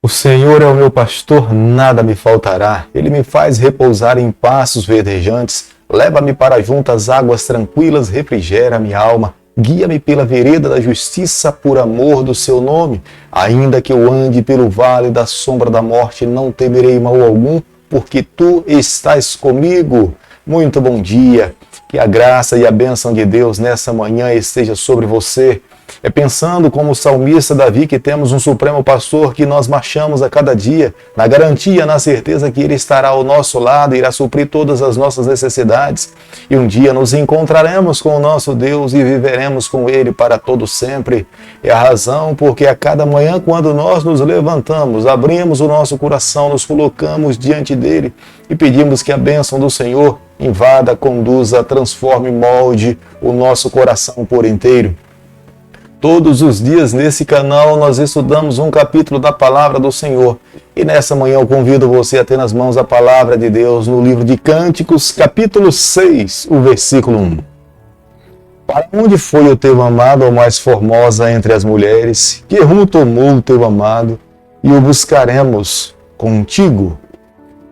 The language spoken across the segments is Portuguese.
Senhor é o meu pastor, nada me faltará. Ele me faz repousar em pastos verdejantes. Leva-me para junto às águas tranquilas, refrigera minha alma. Guia-me pela vereda da justiça por amor do seu nome. Ainda que eu ande pelo vale da sombra da morte, não temerei mal algum, porque tu estás comigo. Muito bom dia. Que a graça e a bênção de Deus nessa manhã esteja sobre você. É pensando como o salmista Davi que temos um supremo pastor que nós marchamos a cada dia, na garantia, na certeza que Ele estará ao nosso lado, irá suprir todas as nossas necessidades. E um dia nos encontraremos com o nosso Deus e viveremos com Ele para todo sempre. É a razão porque a cada manhã, quando nós nos levantamos, abrimos o nosso coração, nos colocamos diante dEle e pedimos que a bênção do Senhor invada, conduza, transforme, molde o nosso coração por inteiro. Todos os dias nesse canal nós estudamos um capítulo da Palavra do Senhor. E nessa manhã eu convido você a ter nas mãos a Palavra de Deus no livro de Cânticos, capítulo 6, o versículo 1. Para onde foi o teu amado, ó mais formosa entre as mulheres? Que rumo tomou o teu amado? E o buscaremos contigo.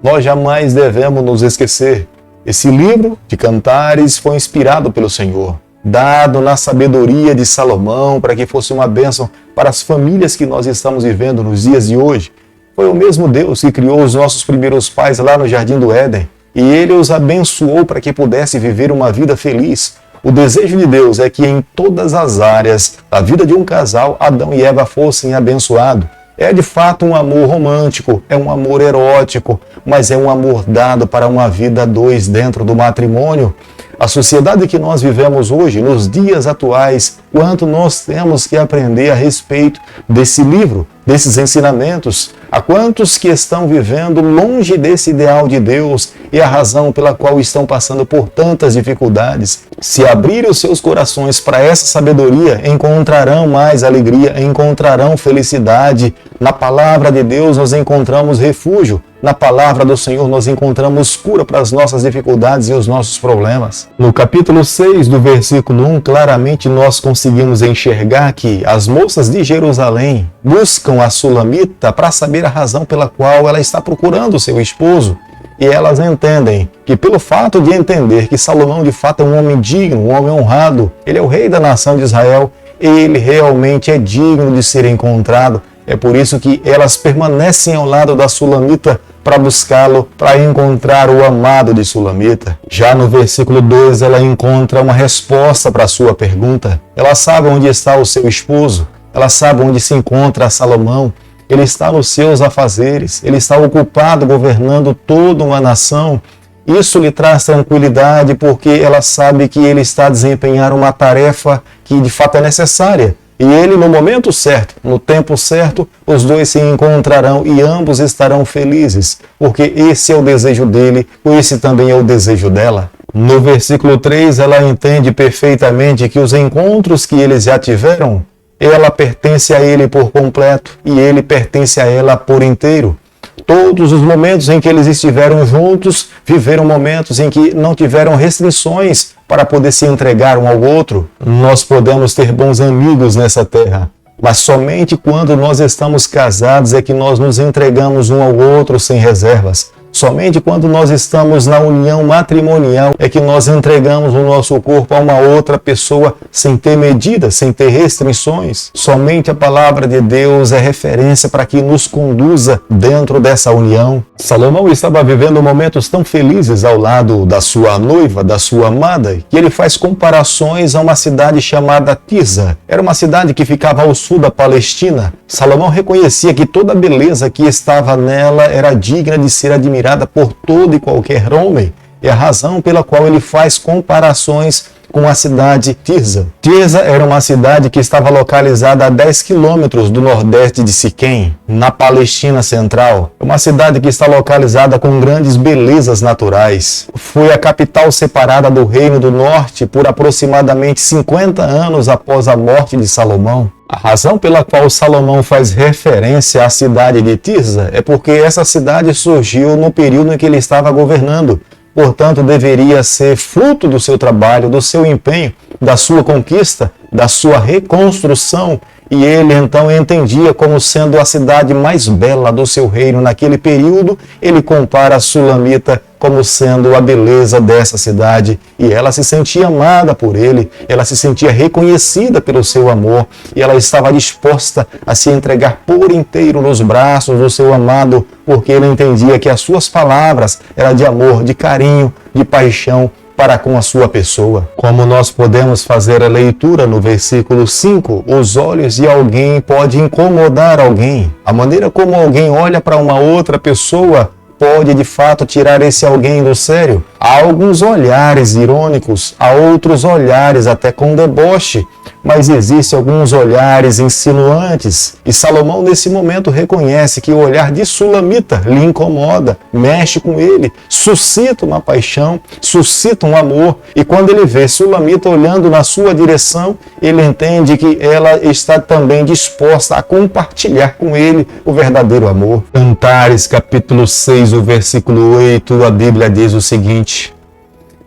Nós jamais devemos nos esquecer. Esse livro de Cantares foi inspirado pelo Senhor, dado na sabedoria de Salomão para que fosse uma bênção para as famílias que nós estamos vivendo nos dias de hoje. Foi o mesmo Deus que criou os nossos primeiros pais lá no Jardim do Éden e Ele os abençoou para que pudesse viver uma vida feliz. O desejo de Deus é que em todas as áreas da vida de um casal, Adão e Eva fossem abençoados. É de fato um amor romântico, é um amor erótico, mas é um amor dado para uma vida a dois dentro do matrimônio. A sociedade que nós vivemos hoje, nos dias atuais, quanto nós temos que aprender a respeito desse livro, desses ensinamentos, a quantos que estão vivendo longe desse ideal de Deus e a razão pela qual estão passando por tantas dificuldades. Se abrirem os seus corações para essa sabedoria, encontrarão mais alegria, encontrarão felicidade. Na palavra de Deus nós encontramos refúgio. Na palavra do Senhor nós encontramos cura para as nossas dificuldades e os nossos problemas. No capítulo 6 do versículo 1, claramente nós conseguimos enxergar que as moças de Jerusalém buscam a Sulamita para saber a razão pela qual ela está procurando seu esposo. E elas entendem que pelo fato de entender que Salomão de fato é um homem digno, um homem honrado, ele é o rei da nação de Israel, ele realmente é digno de ser encontrado. É por isso que elas permanecem ao lado da Sulamita para buscá-lo, para encontrar o amado de Sulamita. Já no versículo 2, ela encontra uma resposta para a sua pergunta. Ela sabe onde está o seu esposo, ela sabe onde se encontra Salomão. Ele está nos seus afazeres, ele está ocupado governando toda uma nação. Isso lhe traz tranquilidade porque ela sabe que ele está a desempenhar uma tarefa que de fato é necessária. E ele, no momento certo, no tempo certo, os dois se encontrarão e ambos estarão felizes, porque esse é o desejo dele, esse também é o desejo dela. No versículo 3, ela entende perfeitamente que os encontros que eles já tiveram, ela pertence a ele por completo e ele pertence a ela por inteiro. Todos os momentos em que eles estiveram juntos, viveram momentos em que não tiveram restrições para poder se entregar um ao outro. Nós podemos ter bons amigos nessa terra, mas somente quando nós estamos casados é que nós nos entregamos um ao outro sem reservas. Somente quando nós estamos na união matrimonial é que nós entregamos o nosso corpo a uma outra pessoa sem ter medidas, sem ter restrições. Somente a palavra de Deus é referência para que nos conduza dentro dessa união. Salomão estava vivendo momentos tão felizes ao lado da sua noiva, da sua amada, que ele faz comparações a uma cidade chamada Tirza. Era uma cidade que ficava ao sul da Palestina. Salomão reconhecia que toda a beleza que estava nela era digna de ser admirada por todo e qualquer homem. É a razão pela qual ele faz comparações com a cidade Tirza. Tirza era uma cidade que estava localizada a 10 quilômetros do nordeste de Siquém, na Palestina Central. É uma cidade que está localizada com grandes belezas naturais. Foi a capital separada do Reino do Norte por aproximadamente 50 anos após a morte de Salomão. A razão pela qual Salomão faz referência à cidade de Tirza é porque essa cidade surgiu no período em que ele estava governando. Portanto, deveria ser fruto do seu trabalho, do seu empenho, da sua conquista, da sua reconstrução. e ele então entendia como sendo a cidade mais bela do seu reino naquele período. Ele compara a Sulamita como sendo a beleza dessa cidade, e ela se sentia amada por ele, ela se sentia reconhecida pelo seu amor, e ela estava disposta a se entregar por inteiro nos braços do seu amado, porque ele entendia que as suas palavras eram de amor, de carinho, de paixão para com a sua pessoa. Como nós podemos fazer a leitura no versículo 5, os olhos de alguém pode incomodar alguém. A maneira como alguém olha para uma outra pessoa pode de fato tirar esse alguém do sério. Há alguns olhares irônicos, há outros olhares até com deboche, mas existem alguns olhares insinuantes. E Salomão nesse momento reconhece que o olhar de Sulamita lhe incomoda, mexe com ele, suscita uma paixão, suscita um amor. E quando ele vê Sulamita olhando na sua direção, ele entende que ela está também disposta a compartilhar com ele o verdadeiro amor. Cantares capítulo 6, o versículo 8, a Bíblia diz o seguinte: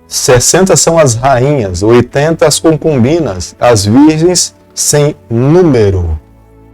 60 são as rainhas, 80 as concubinas, as virgens sem número.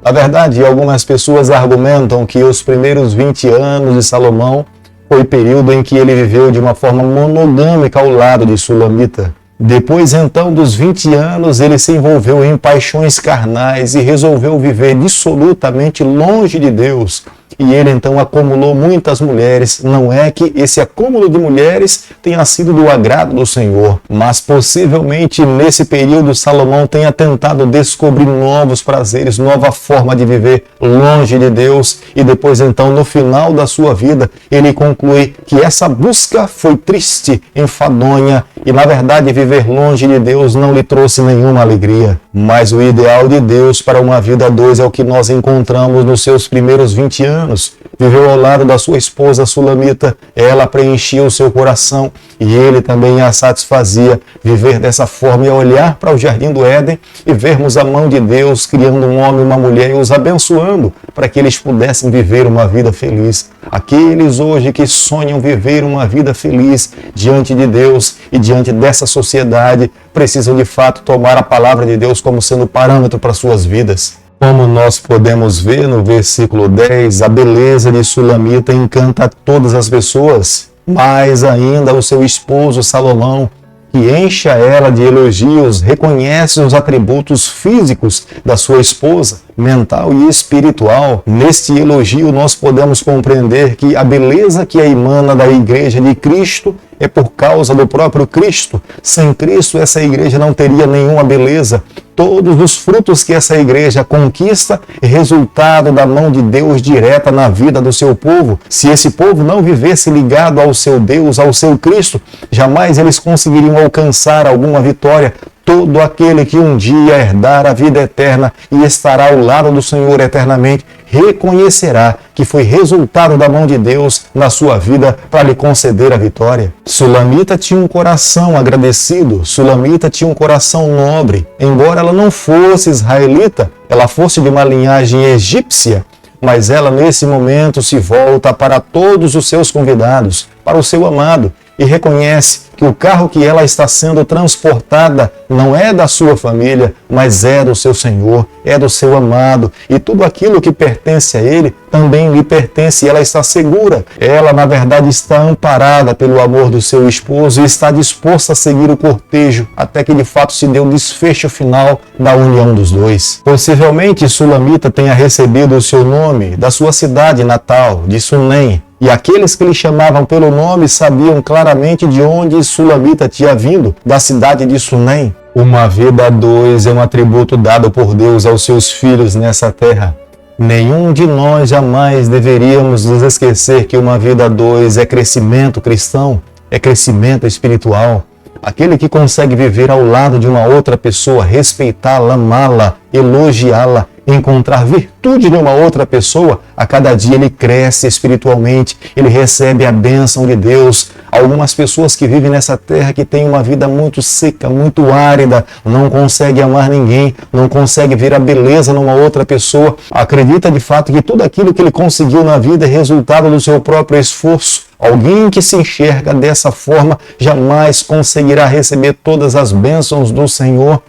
Na verdade, algumas pessoas argumentam que os primeiros 20 anos de Salomão foi o período em que ele viveu de uma forma monogâmica ao lado de Sulamita. Depois, então, dos 20 anos, ele se envolveu em paixões carnais e resolveu viver dissolutamente longe de Deus. E ele, então, acumulou muitas mulheres. Não é que esse acúmulo de mulheres tenha sido do agrado do Senhor, mas possivelmente nesse período Salomão tenha tentado descobrir novos prazeres, nova forma de viver longe de Deus. E depois, então, no final da sua vida, ele conclui que essa busca foi triste, enfadonha, e na verdade viver longe de Deus não lhe trouxe nenhuma alegria. Mas o ideal de Deus para uma vida a dois é o que nós encontramos nos seus primeiros 20 anos. Viveu ao lado da sua esposa Sulamita, ela preenchia o seu coração e ele também a satisfazia. Viver dessa forma e olhar para o jardim do Éden e vermos a mão de Deus criando um homem e uma mulher e os abençoando para que eles pudessem viver uma vida feliz. Aqueles hoje que sonham viver uma vida feliz diante de Deus e diante dessa sociedade precisam de fato tomar a palavra de Deus como sendo parâmetro para suas vidas. Como nós podemos ver no versículo 10, a beleza de Sulamita encanta todas as pessoas, mais ainda o seu esposo Salomão, que enche a ela de elogios, reconhece os atributos físicos da sua esposa, mental e espiritual. Neste elogio nós podemos compreender que a beleza que emana da igreja de Cristo é por causa do próprio Cristo. Sem Cristo essa igreja não teria nenhuma beleza. Todos os frutos que essa igreja conquista é resultado da mão de Deus direta na vida do seu povo. Se esse povo não vivesse ligado ao seu Deus, ao seu Cristo, jamais eles conseguiriam alcançar alguma vitória. Todo aquele que um dia herdar a vida eterna e estará ao lado do Senhor eternamente, reconhecerá que foi resultado da mão de Deus na sua vida para lhe conceder a vitória. Sulamita tinha um coração agradecido, Sulamita tinha um coração nobre. Embora ela não fosse israelita, ela fosse de uma linhagem egípcia, mas ela nesse momento se volta para todos os seus convidados, para o seu amado, e reconhece que o carro que ela está sendo transportada não é da sua família, mas é do seu Senhor, é do seu amado, e tudo aquilo que pertence a ele também lhe pertence, e ela está segura. Ela, na verdade, está amparada pelo amor do seu esposo e está disposta a seguir o cortejo até que de fato se dê o desfecho final da união dos dois. Possivelmente Sulamita tenha recebido o seu nome da sua cidade natal, de Sunem. E aqueles que lhe chamavam pelo nome sabiam claramente de onde Sulamita tinha vindo, da cidade de Sunem. Uma vida a dois é um atributo dado por Deus aos seus filhos nessa terra. Nenhum de nós jamais deveríamos nos esquecer que uma vida a dois é crescimento cristão, é crescimento espiritual. Aquele que consegue viver ao lado de uma outra pessoa, respeitá-la, amá-la, elogiá-la, encontrar virtude numa outra pessoa, a cada dia ele cresce espiritualmente, ele recebe a bênção de Deus. Algumas pessoas que vivem nessa terra que têm uma vida muito seca, muito árida, não conseguem amar ninguém, não conseguem ver a beleza numa outra pessoa, acredita de fato que tudo aquilo que ele conseguiu na vida é resultado do seu próprio esforço. Alguém que se enxerga dessa forma jamais conseguirá receber todas as bênçãos do Senhor.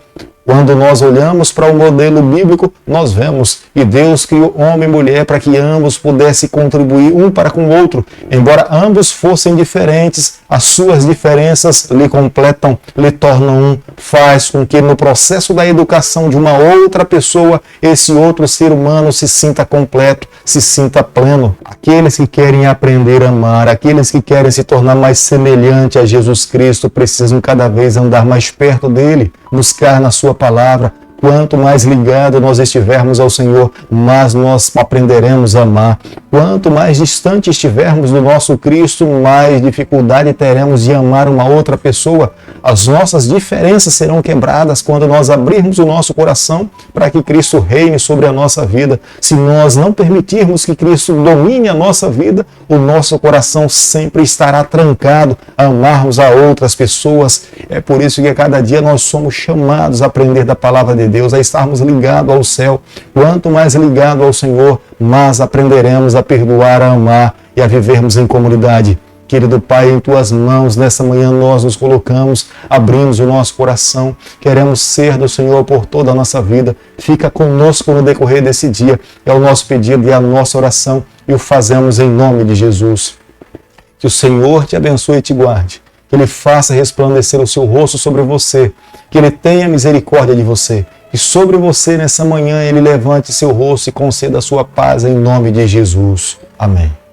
Quando nós olhamos para o modelo bíblico, nós vemos que Deus criou homem e mulher para que ambos pudessem contribuir um para com o outro. Embora ambos fossem diferentes, as suas diferenças lhe completam, lhe tornam um, faz com que no processo da educação de uma outra pessoa, esse outro ser humano se sinta completo, se sinta pleno. Aqueles que querem aprender a amar, aqueles que querem se tornar mais semelhante a Jesus Cristo, precisam cada vez andar mais perto dele, buscar na sua palavra. Quanto mais ligado nós estivermos ao Senhor, mais nós aprenderemos a amar. Quanto mais distante estivermos do nosso Cristo, mais dificuldade teremos de amar uma outra pessoa. As nossas diferenças serão quebradas quando nós abrirmos o nosso coração para que Cristo reine sobre a nossa vida. Se nós não permitirmos que Cristo domine a nossa vida, o nosso coração sempre estará trancado a amarmos a outras pessoas. É por isso que a cada dia nós somos chamados a aprender da palavra de Deus, a estarmos ligados ao céu. Quanto mais ligado ao Senhor, mais aprenderemos a perdoar, a amar e a vivermos em comunidade. Querido Pai, em Tuas mãos, nessa manhã nós nos colocamos, abrimos o nosso coração, queremos ser do Senhor por toda a nossa vida. Fica conosco no decorrer desse dia, é o nosso pedido e a nossa oração, e o fazemos em nome de Jesus. Que o Senhor te abençoe e te guarde, que Ele faça resplandecer o seu rosto sobre você, que Ele tenha misericórdia de você, e sobre você nessa manhã Ele levante seu rosto e conceda a sua paz em nome de Jesus. Amém.